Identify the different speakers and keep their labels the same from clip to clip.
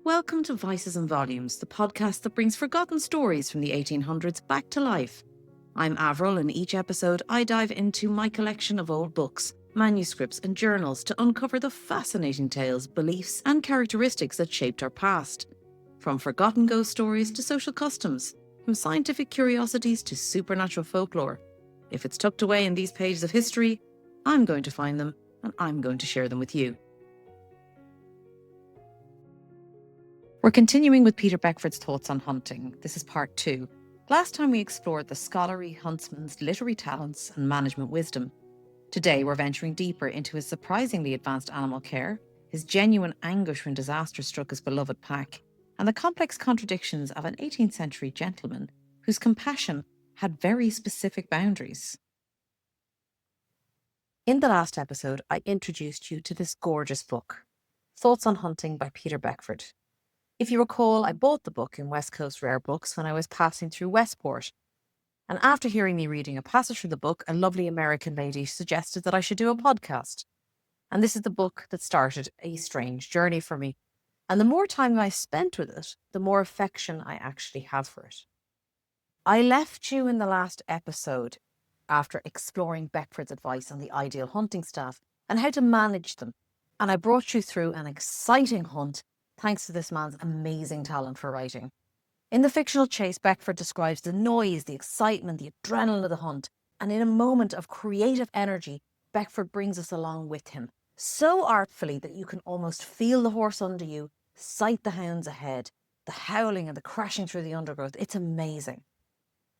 Speaker 1: Welcome to Vices and Volumes, the podcast that brings forgotten stories from the 1800s back to life. I'm Avril, and each episode I dive into my collection of old books, manuscripts and journals to uncover the fascinating tales, beliefs and characteristics that shaped our past. From forgotten ghost stories to social customs, from scientific curiosities to supernatural folklore. If it's tucked away in these pages of history, I'm going to find them and I'm going to share them with you. We're continuing with Peter Beckford's thoughts on hunting. This is part 2. Last time we explored the scholarly huntsman's literary talents and management wisdom. Today we're venturing deeper into his surprisingly advanced animal care, his genuine anguish when disaster struck his beloved pack, and the complex contradictions of an 18th century gentleman whose compassion had very specific boundaries. In the last episode, I introduced you to this gorgeous book, Thoughts on Hunting by Peter Beckford. If you recall, I bought the book in West Coast Rare Books when I was passing through Westport. And after hearing me reading a passage from the book, a lovely American lady suggested that I should do a podcast. And this is the book that started a strange journey for me. And the more time I spent with it, the more affection I actually have for it. I left you in the last episode after exploring Beckford's advice on the ideal hunting staff and how to manage them. And I brought you through an exciting hunt thanks to this man's amazing talent for writing. In the fictional chase, Beckford describes the noise, the excitement, the adrenaline of the hunt, and in a moment of creative energy, Beckford brings us along with him, so artfully that you can almost feel the horse under you, sight the hounds ahead, the howling and the crashing through the undergrowth. It's amazing.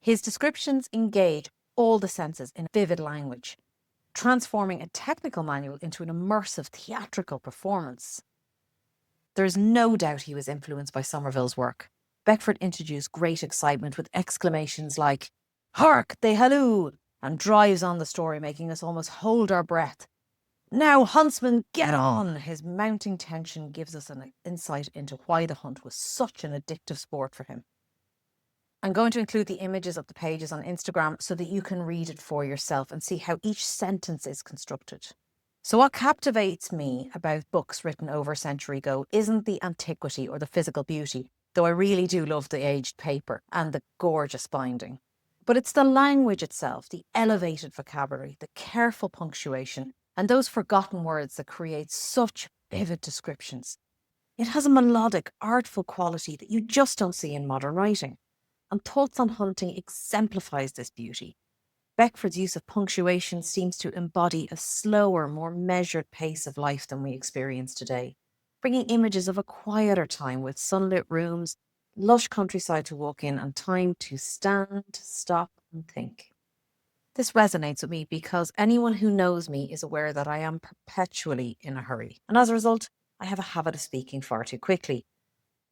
Speaker 1: His descriptions engage all the senses in vivid language, transforming a technical manual into an immersive theatrical performance. There is no doubt he was influenced by Somerville's work. Beckford introduced great excitement with exclamations like, "Hark, they halloo!" and drives on the story, making us almost hold our breath. "Now, huntsman, get on!" His mounting tension gives us an insight into why the hunt was such an addictive sport for him. I'm going to include the images of the pages on Instagram so that you can read it for yourself and see how each sentence is constructed. So what captivates me about books written over a century ago isn't the antiquity or the physical beauty, though I really do love the aged paper and the gorgeous binding. But it's the language itself, the elevated vocabulary, the careful punctuation, and those forgotten words that create such vivid descriptions. It has a melodic, artful quality that you just don't see in modern writing. And Thoughts on Hunting exemplifies this beauty. Beckford's use of punctuation seems to embody a slower, more measured pace of life than we experience today, bringing images of a quieter time with sunlit rooms, lush countryside to walk in, and time to stand, stop, and think. This resonates with me because anyone who knows me is aware that I am perpetually in a hurry, and as a result, I have a habit of speaking far too quickly.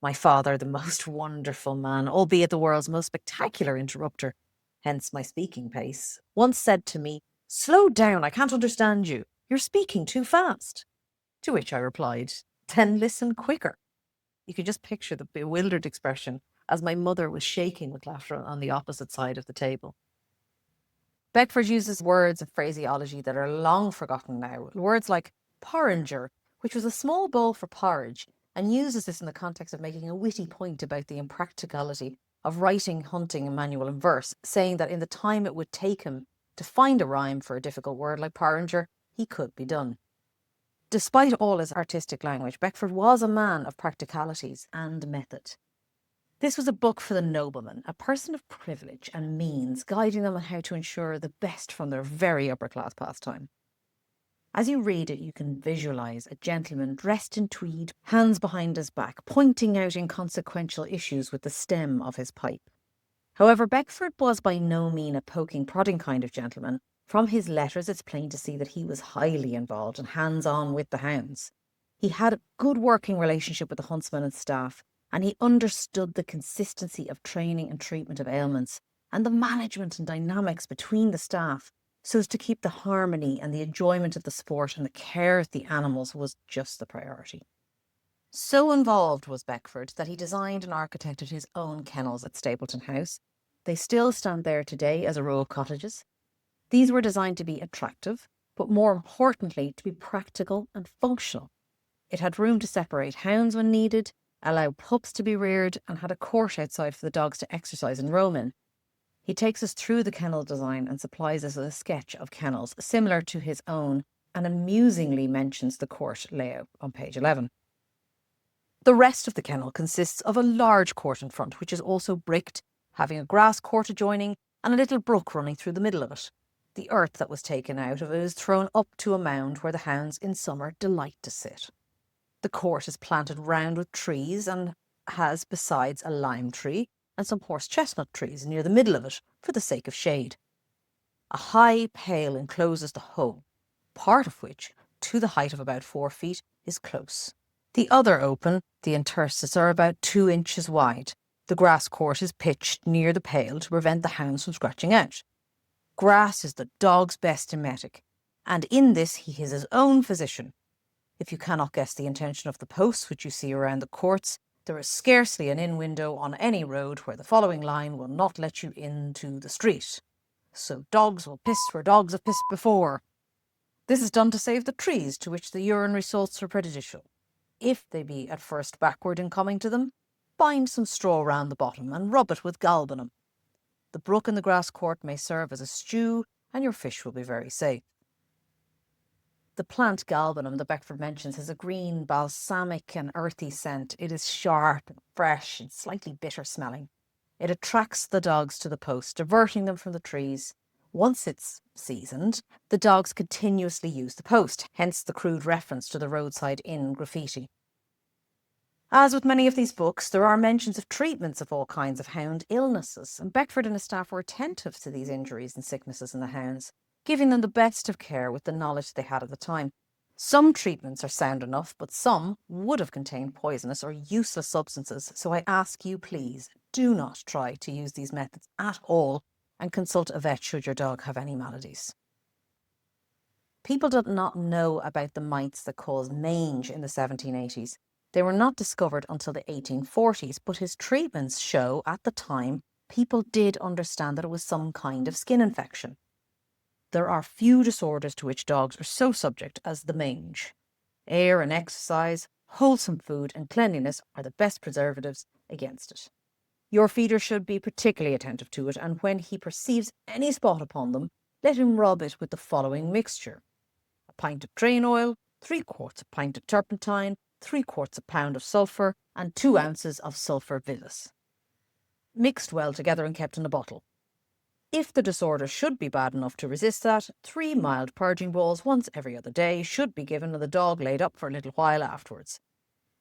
Speaker 1: My father, the most wonderful man, albeit the world's most spectacular interrupter, hence my speaking pace, once said to me, "Slow down, I can't understand you. You're speaking too fast." To which I replied, "Then listen quicker." You can just picture the bewildered expression as my mother was shaking with laughter on the opposite side of the table. Beckford uses words and phraseology that are long forgotten now. Words like porringer, which was a small bowl for porridge, and uses this in the context of making a witty point about the impracticality of writing hunting manual in verse, saying that in the time it would take him to find a rhyme for a difficult word like porringer, he could be done. Despite all his artistic language, Beckford was a man of practicalities and method. This was a book for the nobleman, a person of privilege and means, guiding them on how to ensure the best from their very upper-class pastime. As you read it, you can visualise a gentleman dressed in tweed, hands behind his back, pointing out inconsequential issues with the stem of his pipe. However, Beckford was by no means a poking, prodding kind of gentleman. From his letters, it's plain to see that he was highly involved and hands-on with the hounds. He had a good working relationship with the huntsman and staff, and he understood the consistency of training and treatment of ailments and the management and dynamics between the staff so as to keep the harmony and the enjoyment of the sport and the care of the animals was just the priority. So involved was Beckford that he designed and architected his own kennels at Stapleton House. They still stand there today as a row of cottages. These were designed to be attractive, but more importantly, to be practical and functional. It had room to separate hounds when needed, allowed pups to be reared, and had a court outside for the dogs to exercise and roam in. He takes us through the kennel design and supplies us with a sketch of kennels similar to his own, and amusingly mentions the court layout on page 11. The rest of the kennel consists of a large court in front, which is also bricked, having a grass court adjoining and a little brook running through the middle of it. The earth that was taken out of it is thrown up to a mound where the hounds in summer delight to sit. The court is planted round with trees and has, besides, a lime tree and some horse chestnut trees near the middle of it for the sake of shade. A high pale encloses the whole, part of which, to the height of about 4 feet, is close. The other open, the interstices, are about 2 inches wide. The grass court is pitched near the pale to prevent the hounds from scratching out. Grass is the dog's best emetic, and in this he is his own physician. If you cannot guess the intention of the posts which you see around the courts, there is scarcely an inn window on any road where the following line will not let you into the street. So dogs will piss where dogs have pissed before. This is done to save the trees to which the urinary salts are prejudicial. If they be at first backward in coming to them, bind some straw round the bottom and rub it with galbanum. The brook in the grass court may serve as a stew, and your fish will be very safe. The plant galbanum that Beckford mentions has a green, balsamic and earthy scent. It is sharp and fresh and slightly bitter smelling. It attracts the dogs to the post, diverting them from the trees. Once it's seasoned, the dogs continuously use the post, hence the crude reference to the roadside inn graffiti. As with many of these books, there are mentions of treatments of all kinds of hound illnesses, and Beckford and his staff were attentive to these injuries and sicknesses in the hounds, giving them the best of care with the knowledge they had at the time. Some treatments are sound enough, but some would have contained poisonous or useless substances, so I ask you, please, do not try to use these methods at all, and consult a vet should your dog have any maladies. People did not know about the mites that caused mange in the 1780s. They were not discovered until the 1840s, but his treatments show at the time people did understand that it was some kind of skin infection. There are few disorders to which dogs are so subject as the mange. Air and exercise, wholesome food and cleanliness are the best preservatives against it. Your feeder should be particularly attentive to it, and when he perceives any spot upon them, let him rub it with the following mixture: a pint of train oil, 3/4 pint of turpentine, 3/4 pound of sulfur, and 2 ounces of sulfur villus, mixed well together and kept in a bottle. If the disorder should be bad enough to resist that, 3 mild purging balls once every other day should be given and the dog laid up for a little while afterwards.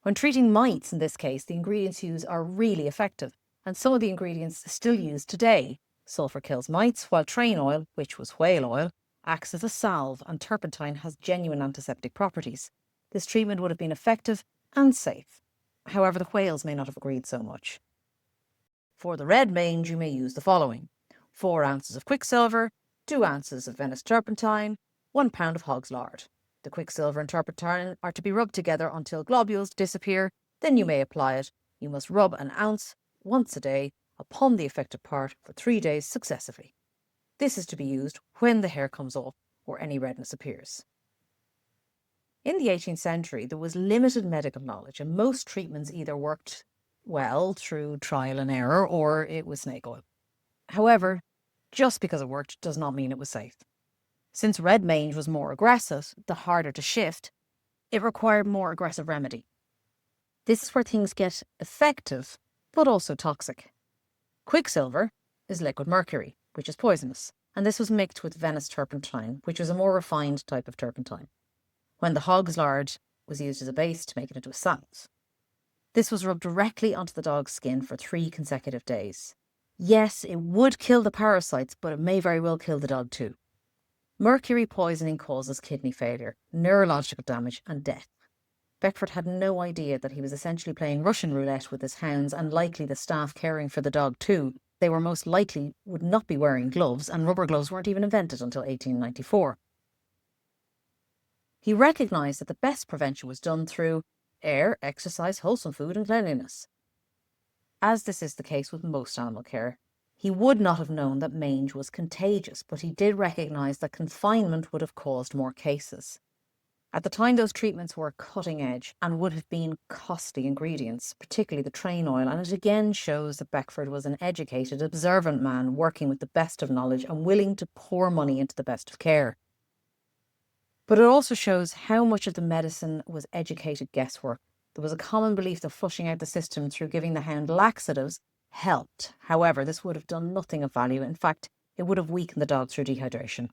Speaker 1: When treating mites in this case, the ingredients used are really effective, and some of the ingredients still used today. Sulfur kills mites, while train oil, which was whale oil, acts as a salve, and turpentine has genuine antiseptic properties. This treatment would have been effective and safe. However, the whales may not have agreed so much. For the red mange, you may use the following: 4 ounces of quicksilver, 2 ounces of Venice turpentine, 1 pound of hog's lard. The quicksilver and turpentine are to be rubbed together until globules disappear, then you may apply it. You must rub an ounce once a day upon the affected part for 3 days successively. This is to be used when the hair comes off or any redness appears. In the 18th century, there was limited medical knowledge, and most treatments either worked well through trial and error or it was snake oil. However, just because it worked does not mean it was safe. Since red mange was more aggressive, the harder to shift, it required more aggressive remedy. This is where things get effective, but also toxic. Quicksilver is liquid mercury, which is poisonous, and this was mixed with Venice turpentine, which was a more refined type of turpentine, when the hog's lard was used as a base to make it into a salve. This was rubbed directly onto the dog's skin for 3 consecutive days. Yes, it would kill the parasites, but it may very well kill the dog too. Mercury poisoning causes kidney failure, neurological damage, and death. Beckford had no idea that he was essentially playing Russian roulette with his hounds, and likely the staff caring for the dog too. They were most likely would not be wearing gloves, and rubber gloves weren't even invented until 1894. He recognised that the best prevention was done through air, exercise, wholesome food, and cleanliness. As this is the case with most animal care, he would not have known that mange was contagious, but he did recognise that confinement would have caused more cases. At the time, those treatments were cutting edge and would have been costly ingredients, particularly the train oil, and it again shows that Beckford was an educated, observant man working with the best of knowledge and willing to pour money into the best of care. But it also shows how much of the medicine was educated guesswork. There was a common belief that flushing out the system through giving the hound laxatives helped. However, this would have done nothing of value. In fact, it would have weakened the dog through dehydration.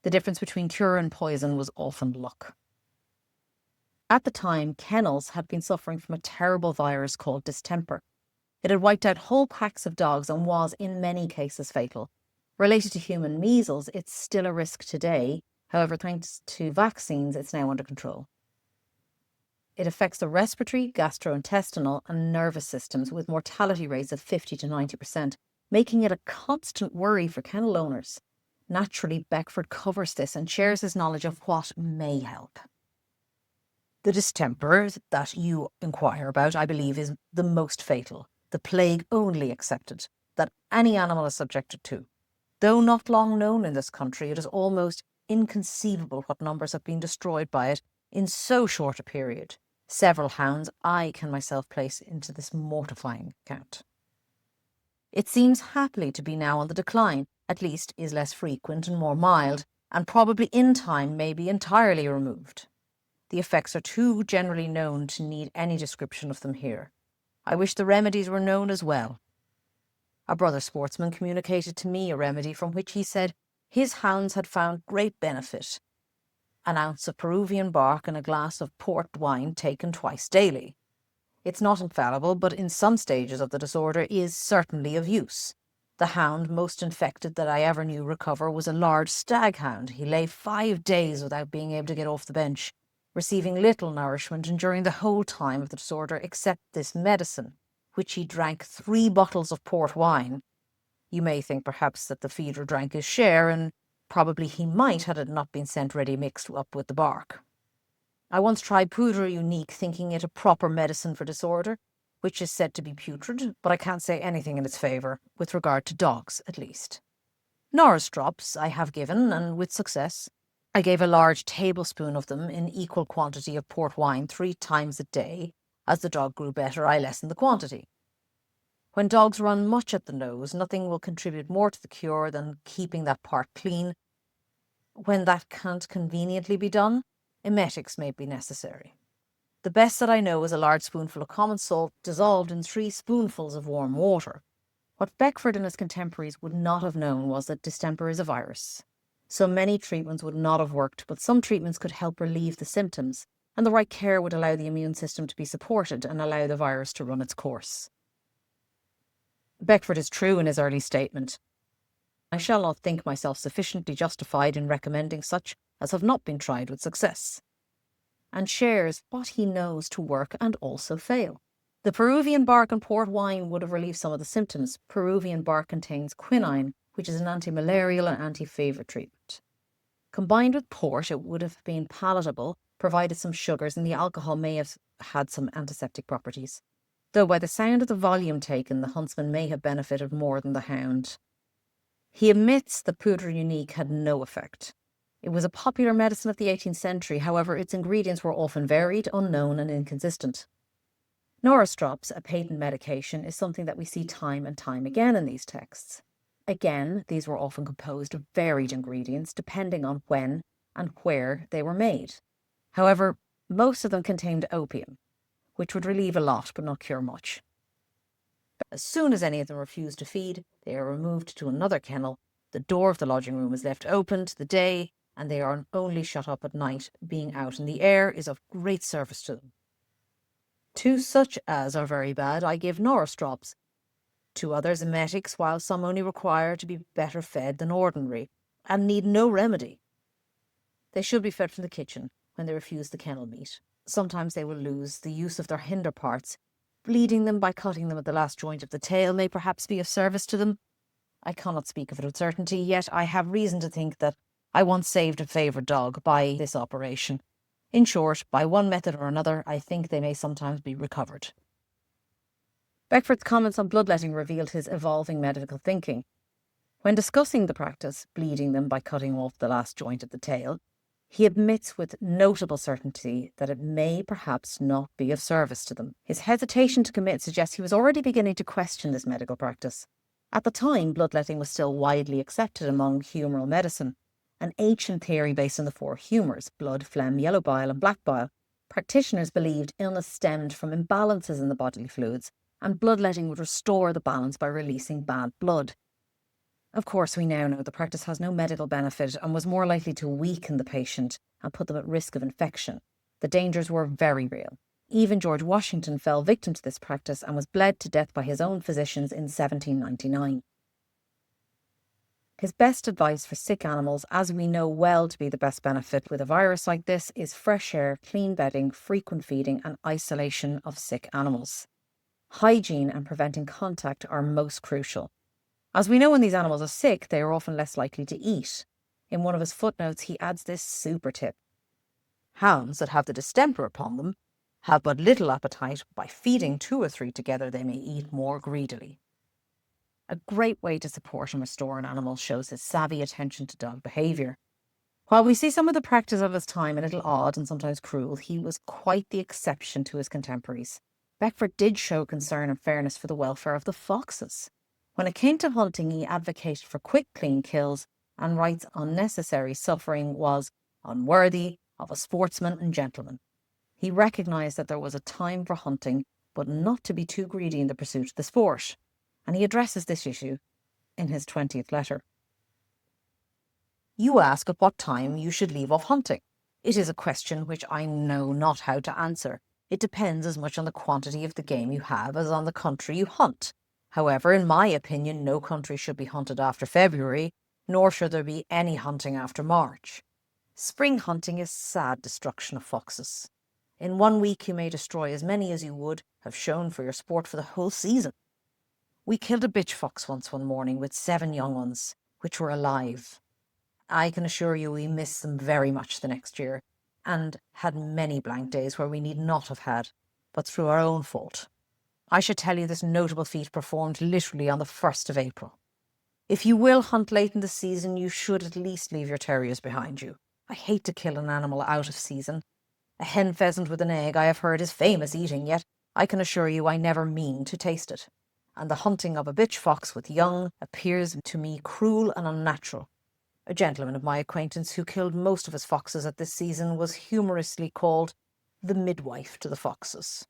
Speaker 1: The difference between cure and poison was often luck. At the time, kennels had been suffering from a terrible virus called distemper. It had wiped out whole packs of dogs and was, in many cases, fatal. Related to human measles, it's still a risk today. However, thanks to vaccines, it's now under control. It affects the respiratory, gastrointestinal, and nervous systems with mortality rates of 50 to 90%, making it a constant worry for kennel owners. Naturally, Beckford covers this and shares his knowledge of what may help. The distemper that you inquire about, I believe, is the most fatal, the plague only accepted, that any animal is subjected to. Though not long known in this country, it is almost inconceivable what numbers have been destroyed by it in so short a period. Several hounds I can myself place into this mortifying count. It seems happily to be now on the decline, at least is less frequent and more mild, and probably in time may be entirely removed. The effects are too generally known to need any description of them here. I wish the remedies were known as well. A brother sportsman communicated to me a remedy from which he said his hounds had found great benefit. An ounce of Peruvian bark and a glass of port wine taken twice daily. It's not infallible, but in some stages of the disorder is certainly of use. The hound most infected that I ever knew recover was a large stag hound. He lay 5 days without being able to get off the bench, receiving little nourishment enduring the whole time of the disorder except this medicine, which he drank 3 bottles of port wine. You may think perhaps that the feeder drank his share, and probably he might had it not been sent ready mixed up with the bark. I once tried poudre unique, thinking it a proper medicine for disorder, which is said to be putrid, but I can't say anything in its favour, with regard to dogs at least. Norris drops I have given, and with success. I gave a large tablespoon of them in equal quantity of port wine 3 times a day. As the dog grew better, I lessened the quantity. When dogs run much at the nose, nothing will contribute more to the cure than keeping that part clean. When that can't conveniently be done, emetics may be necessary. The best that I know is a large spoonful of common salt dissolved in 3 spoonfuls of warm water. What Beckford and his contemporaries would not have known was that distemper is a virus. So many treatments would not have worked, but some treatments could help relieve the symptoms, and the right care would allow the immune system to be supported and allow the virus to run its course. Beckford is true in his early statement. I shall not think myself sufficiently justified in recommending such as have not been tried with success, and shares what he knows to work and also fail. The Peruvian bark and port wine would have relieved some of the symptoms. Peruvian bark contains quinine, which is an anti-malarial and anti-fever treatment. Combined with port, it would have been palatable, provided some sugars, and the alcohol may have had some antiseptic properties. Though by the sound of the volume taken, the huntsman may have benefited more than the hound. He admits that poudre unique had no effect. It was a popular medicine of the 18th century, however, its ingredients were often varied, unknown, and inconsistent. Norris drops, a patent medication, is something that we see time and time again in these texts. Again, these were often composed of varied ingredients, depending on when and where they were made. However, most of them contained opium, which would relieve a lot but not cure much. As soon as any of them refuse to feed, they are removed to another kennel. The door of the lodging room is left open to the day, and they are only shut up at night. Being out in the air is of great service to them. To such as are very bad, I give Norris drops. To others, emetics, while some only require to be better fed than ordinary, and need no remedy. They should be fed from the kitchen when they refuse the kennel meat. Sometimes they will lose the use of their hinder parts. Bleeding them by cutting them at the last joint of the tail may perhaps be of service to them. I cannot speak of it with certainty, yet I have reason to think that I once saved a favoured dog by this operation. In short, by one method or another, I think they may sometimes be recovered. Beckford's comments on bloodletting revealed his evolving medical thinking. When discussing the practice, bleeding them by cutting off the last joint of the tail, He admits with notable certainty that it may perhaps not be of service to them. His hesitation to commit suggests he was already beginning to question this medical practice. At the time, bloodletting was still widely accepted among humoral medicine, an ancient theory based on the four humours: blood, phlegm, yellow bile, and black bile. Practitioners believed illness stemmed from imbalances in the bodily fluids, and bloodletting would restore the balance by releasing bad blood. Of course, we now know the practice has no medical benefit and was more likely to weaken the patient and put them at risk of infection. The dangers were very real. Even George Washington fell victim to this practice and was bled to death by his own physicians in 1799. His best advice for sick animals, as we know well to be the best benefit with a virus like this, is fresh air, clean bedding, frequent feeding, and isolation of sick animals. Hygiene and preventing contact are most crucial. As we know, when these animals are sick, they are often less likely to eat. In one of his footnotes, he adds this super tip: hounds that have the distemper upon them have but little appetite. By feeding 2 or 3 together, they may eat more greedily. A great way to support and restore an animal shows his savvy attention to dog behaviour. While we see some of the practice of his time a little odd and sometimes cruel, he was quite the exception to his contemporaries. Beckford did show concern and fairness for the welfare of the foxes. When it came to hunting, he advocated for quick, clean kills and writes unnecessary suffering was unworthy of a sportsman and gentleman. He recognised that there was a time for hunting, but not to be too greedy in the pursuit of the sport, and he addresses this issue in his 20th letter. You ask at what time you should leave off hunting. It is a question which I know not how to answer. It depends as much on the quantity of the game you have as on the country you hunt. However, in my opinion, no country should be hunted after February, nor should there be any hunting after March. Spring hunting is sad destruction of foxes. In 1 week you may destroy as many as you would have shown for your sport for the whole season. We killed a bitch fox once one morning with 7 young ones, which were alive. I can assure you we missed them very much the next year, and had many blank days where we need not have had, but through our own fault. I should tell you this notable feat performed literally on the 1st of April. If you will hunt late in the season, you should at least leave your terriers behind you. I hate to kill an animal out of season. A hen pheasant with an egg I have heard is famous eating, yet I can assure you I never mean to taste it. And the hunting of a bitch fox with young appears to me cruel and unnatural. A gentleman of my acquaintance who killed most of his foxes at this season was humorously called the midwife to the foxes.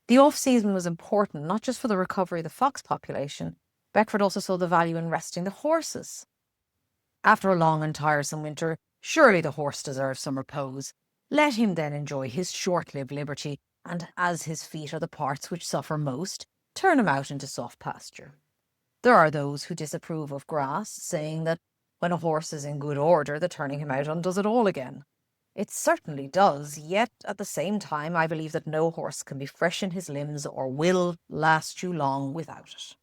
Speaker 1: The off-season was important not just for the recovery of the fox population. Beckford also saw the value in resting the horses. After a long and tiresome winter, surely the horse deserves some repose. Let him then enjoy his short-lived liberty, and as his feet are the parts which suffer most, turn him out into soft pasture. There are those who disapprove of grass, saying that when a horse is in good order, the turning him out undoes it all again. It certainly does, yet at the same time I believe that no horse can be fresh in his limbs or will last you long without it.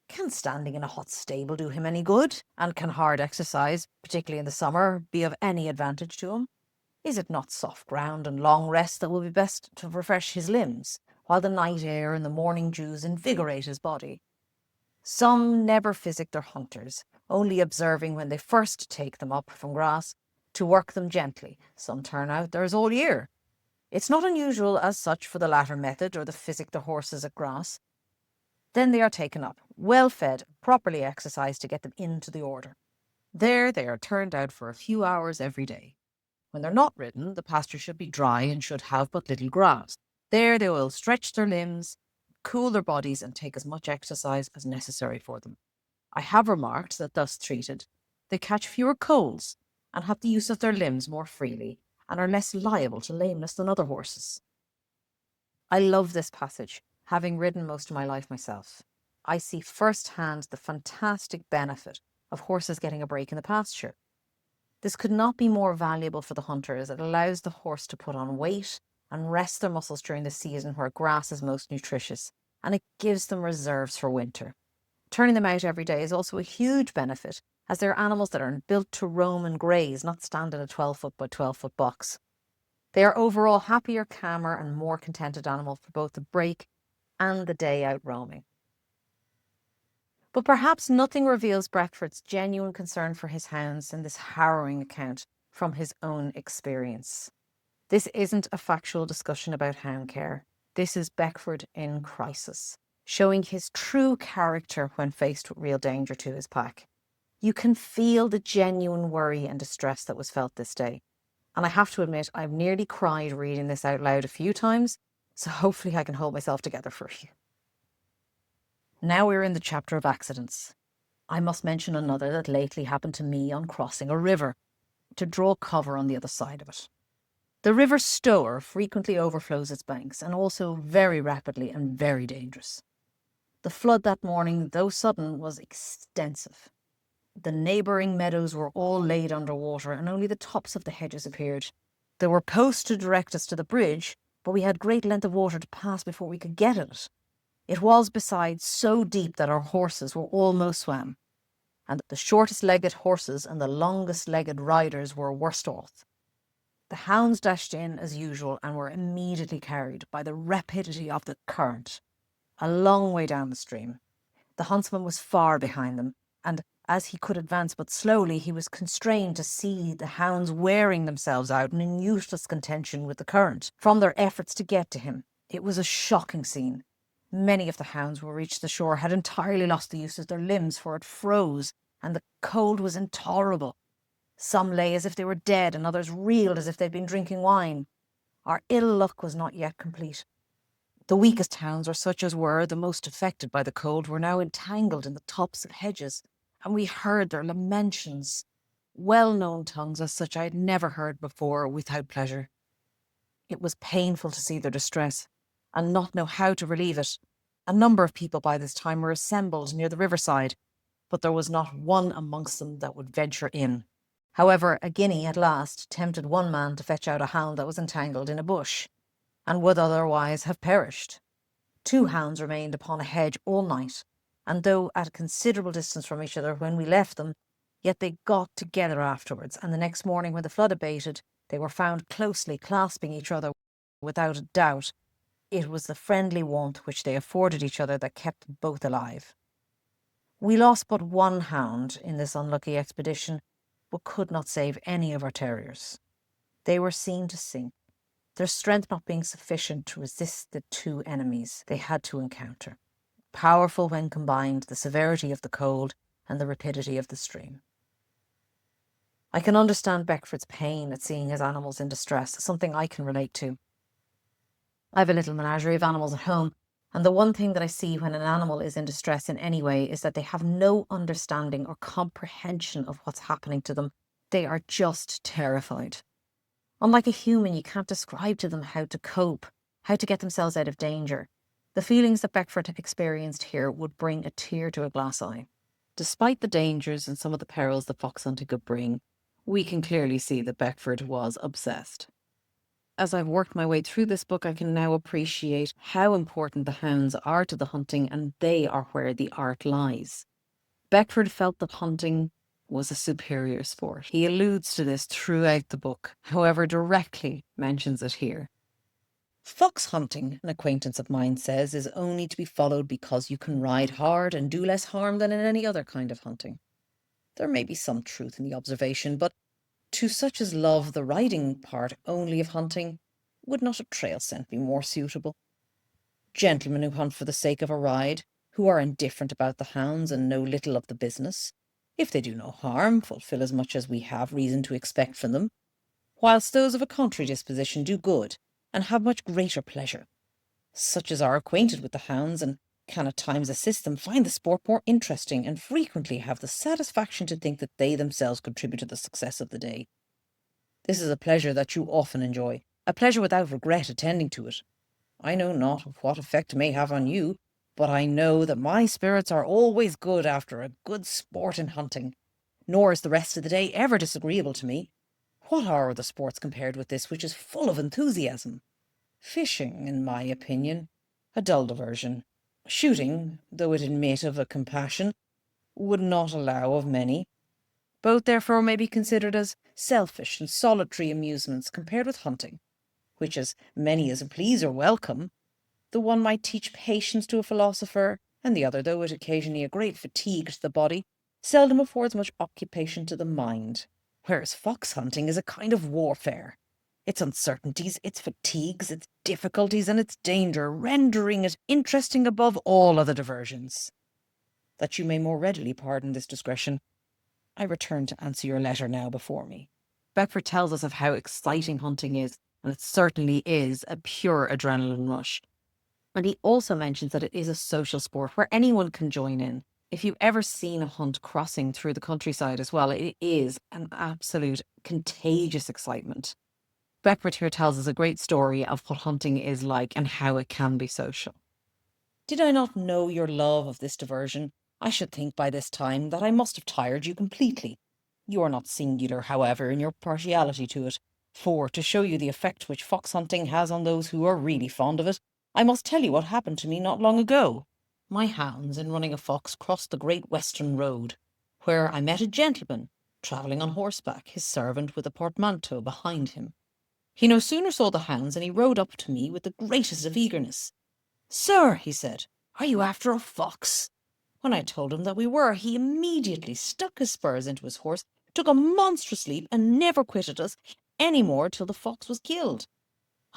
Speaker 1: Can standing in a hot stable do him any good? And can hard exercise, particularly in the summer, be of any advantage to him? Is it not soft ground and long rest that will be best to refresh his limbs, while the night air and the morning dews invigorate his body? Some never physic their hunters, only observing when they first take them up from grass to work them gently. Some turn out theirs all year. It's not unusual as such for the latter method or the physic the horses at grass. Then they are taken up, well fed, properly exercised to get them into the order. There they are turned out for a few hours every day. When they're not ridden, the pasture should be dry and should have but little grass. There they will stretch their limbs, cool their bodies, and take as much exercise as necessary for them. I have remarked that thus treated, they catch fewer colds and have the use of their limbs more freely and are less liable to lameness than other horses. I love this passage, having ridden most of my life myself. I see firsthand the fantastic benefit of horses getting a break in the pasture. This could not be more valuable for the hunter, as it allows the horse to put on weight and rest their muscles during the season where grass is most nutritious, and it gives them reserves for winter. Turning them out every day is also a huge benefit, as they're animals that are built to roam and graze, not stand in a 12-foot by 12-foot box. They are overall happier, calmer, and more contented animal for both the break and the day out roaming. But perhaps nothing reveals Beckford's genuine concern for his hounds in this harrowing account, from his own experience. This isn't a factual discussion about hound care. This is Beckford in crisis, showing his true character when faced with real danger to his pack. You can feel the genuine worry and distress that was felt this day. And I have to admit, I've nearly cried reading this out loud a few times, so hopefully I can hold myself together for you. Now we're in the chapter of accidents. I must mention another that lately happened to me on crossing a river, to draw cover on the other side of it. The River Stour frequently overflows its banks, and also very rapidly and very dangerous. The flood that morning, though sudden, was extensive. The neighbouring meadows were all laid under water, and only the tops of the hedges appeared. There were posts to direct us to the bridge, but we had great length of water to pass before we could get at it. It was, besides, so deep that our horses were almost swam, and the shortest-legged horses and the longest-legged riders were worst off. The hounds dashed in as usual and were immediately carried by the rapidity of the current a long way down the stream. The huntsman was far behind them, and as he could advance but slowly, he was constrained to see the hounds wearing themselves out in useless contention with the current from their efforts to get to him. It was a shocking scene. Many of the hounds who reached the shore had entirely lost the use of their limbs, for it froze, and the cold was intolerable. Some lay as if they were dead, and others reeled as if they'd been drinking wine. Our ill luck was not yet complete. The weakest hounds, or such as were the most affected by the cold, were now entangled in the tops of hedges, and we heard their lamentations, well-known tongues as such I had never heard before without pleasure. It was painful to see their distress, and not know how to relieve it. A number of people by this time were assembled near the riverside, but there was not one amongst them that would venture in. However, a guinea at last tempted one man to fetch out a hound that was entangled in a bush, and would otherwise have perished. 2 hounds remained upon a hedge all night, and though at a considerable distance from each other when we left them, yet they got together afterwards, and the next morning when the flood abated, they were found closely clasping each other. Without a doubt, it was the friendly warmth which they afforded each other that kept them both alive. We lost but 1 hound in this unlucky expedition, but could not save any of our terriers. They were seen to sink, their strength not being sufficient to resist the 2 enemies they had to encounter, powerful when combined the severity of the cold and the rapidity of the stream. I can understand Beckford's pain at seeing his animals in distress, something I can relate to. I have a little menagerie of animals at home, and the one thing that I see when an animal is in distress in any way is that they have no understanding or comprehension of what's happening to them. They are just terrified. Unlike a human, you can't describe to them how to cope, how to get themselves out of danger. The feelings that Beckford experienced here would bring a tear to a glass eye. Despite the dangers and some of the perils that fox hunting could bring, we can clearly see that Beckford was obsessed. As I've worked my way through this book, I can now appreciate how important the hounds are to the hunting, and they are where the art lies. Beckford felt that hunting was a superior sport. He alludes to this throughout the book, however directly mentions it here. Fox hunting, an acquaintance of mine says, is only to be followed because you can ride hard and do less harm than in any other kind of hunting. There may be some truth in the observation, but to such as love the riding part only of hunting, would not a trail scent be more suitable? Gentlemen who hunt for the sake of a ride, who are indifferent about the hounds and know little of the business, if they do no harm, fulfil as much as we have reason to expect from them, whilst those of a contrary disposition do good, and have much greater pleasure. Such as are acquainted with the hounds, and can at times assist them, find the sport more interesting, and frequently have the satisfaction to think that they themselves contribute to the success of the day. This is a pleasure that you often enjoy, a pleasure without regret attending to it. I know not of what effect it may have on you, but I know that my spirits are always good after a good sport in hunting, nor is the rest of the day ever disagreeable to me. What are the sports compared with this, which is full of enthusiasm? Fishing, in my opinion, a dull diversion. Shooting, though it admit of a compassion, would not allow of many. Both therefore may be considered as selfish and solitary amusements compared with hunting, which as many as please are welcome. The one might teach patience to a philosopher, and the other, though it occasionally a great fatigue to the body, seldom affords much occupation to the mind,
Speaker 2: whereas fox hunting is a kind of warfare. Its uncertainties, its fatigues, its difficulties, and its danger, rendering it interesting above all other diversions. That you may more readily pardon this digression, I return to answer your letter now before me.
Speaker 1: Beckford tells us of how exciting hunting is, and it certainly is a pure adrenaline rush. And he also mentions that it is a social sport where anyone can join in. If you've ever seen a hunt crossing through the countryside as well, it is an absolute contagious excitement. Beckford here tells us a great story of what hunting is like and how it can be social.
Speaker 2: Did I not know your love of this diversion, I should think by this time that I must have tired you completely. You are not singular, however, in your partiality to it, for to show you the effect which fox hunting has on those who are really fond of it, I must tell you what happened to me not long ago. My hounds, in running a fox, crossed the Great Western Road, where I met a gentleman, travelling on horseback, his servant with a portmanteau behind him. He no sooner saw the hounds than he rode up to me with the greatest of eagerness. "Sir," he said, "are you after a fox?" When I told him that we were, he immediately stuck his spurs into his horse, took a monstrous leap, and never quitted us any more till the fox was killed.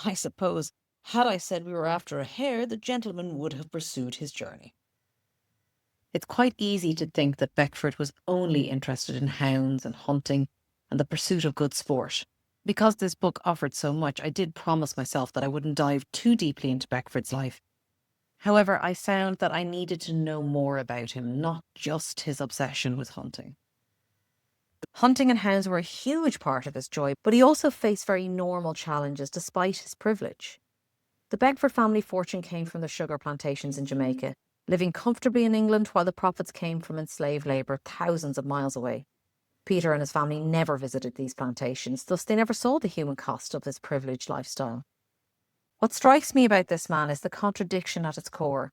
Speaker 2: I suppose, had I said we were after a hare, the gentleman would have pursued his journey.
Speaker 1: It's quite easy to think that Beckford was only interested in hounds and hunting and the pursuit of good sport. Because this book offered so much, I did promise myself that I wouldn't dive too deeply into Beckford's life. However, I found that I needed to know more about him, not just his obsession with hunting. Hunting and hounds were a huge part of his joy, but he also faced very normal challenges despite his privilege. The Beckford family fortune came from the sugar plantations in Jamaica, living comfortably in England while the profits came from enslaved labour thousands of miles away. Peter and his family never visited these plantations, thus they never saw the human cost of this privileged lifestyle. What strikes me about this man is the contradiction at its core.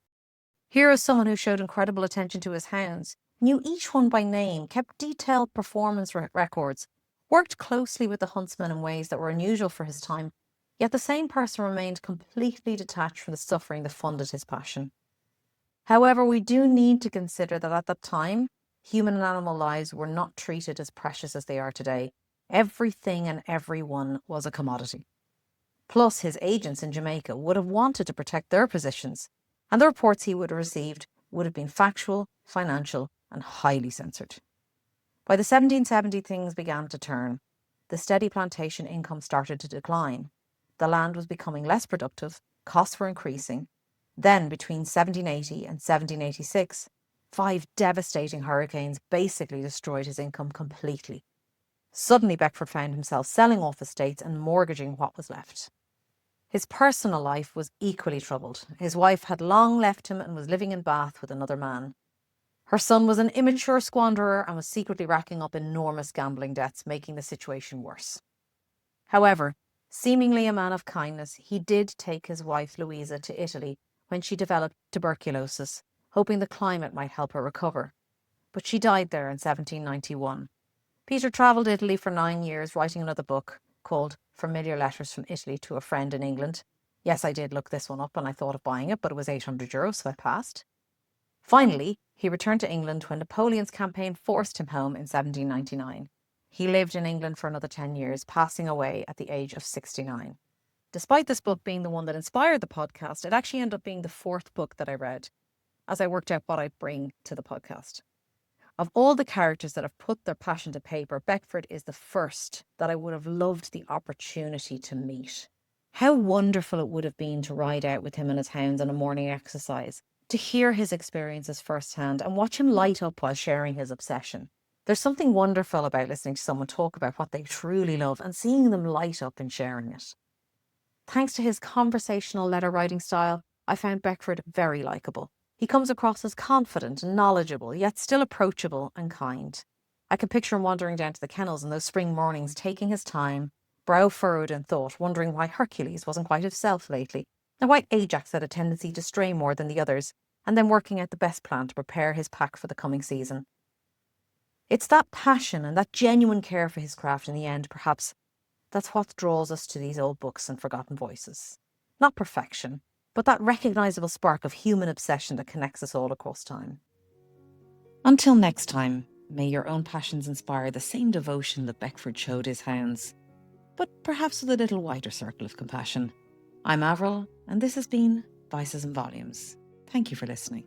Speaker 1: Here is someone who showed incredible attention to his hounds, knew each one by name, kept detailed performance records, worked closely with the huntsmen in ways that were unusual for his time, yet the same person remained completely detached from the suffering that funded his passion. However, we do need to consider that at that time, human and animal lives were not treated as precious as they are today. Everything and everyone was a commodity. Plus, his agents in Jamaica would have wanted to protect their positions, and the reports he would have received would have been factual, financial, and highly censored. By the 1770s, things began to turn. The steady plantation income started to decline. The land was becoming less productive, costs were increasing. Then, between 1780 and 1786, 5 devastating hurricanes basically destroyed his income completely. Suddenly, Beckford found himself selling off estates and mortgaging what was left. His personal life was equally troubled. His wife had long left him and was living in Bath with another man. Her son was an immature squanderer and was secretly racking up enormous gambling debts, making the situation worse. However, seemingly a man of kindness, he did take his wife Louisa to Italy when she developed tuberculosis, hoping the climate might help her recover. But she died there in 1791. Peter travelled Italy for 9 years, writing another book called Familiar Letters from Italy to a Friend in England. Yes, I did look this one up and I thought of buying it, but it was €800, so I passed. Finally, he returned to England when Napoleon's campaign forced him home in 1799. He lived in England for another 10 years, passing away at the age of 69. Despite this book being the one that inspired the podcast, it actually ended up being the 4th book that I read as I worked out what I'd bring to the podcast. Of all the characters that have put their passion to paper, Beckford is the first that I would have loved the opportunity to meet. How wonderful it would have been to ride out with him and his hounds on a morning exercise, to hear his experiences firsthand and watch him light up while sharing his obsession. There's something wonderful about listening to someone talk about what they truly love and seeing them light up in sharing it. Thanks to his conversational letter writing style, I found Beckford very likeable. He comes across as confident and knowledgeable, yet still approachable and kind. I can picture him wandering down to the kennels in those spring mornings, taking his time, brow furrowed in thought, wondering why Hercules wasn't quite himself lately, and why Ajax had a tendency to stray more than the others, and then working out the best plan to prepare his pack for the coming season. It's that passion and that genuine care for his craft in the end, perhaps, that's what draws us to these old books and forgotten voices. Not perfection, but that recognisable spark of human obsession that connects us all across time. Until next time,
Speaker 2: May your own passions inspire the same devotion that Beckford showed his hounds, but perhaps with a little wider circle of compassion. I'm Avril, and this has been Vices and Volumes. Thank you for listening.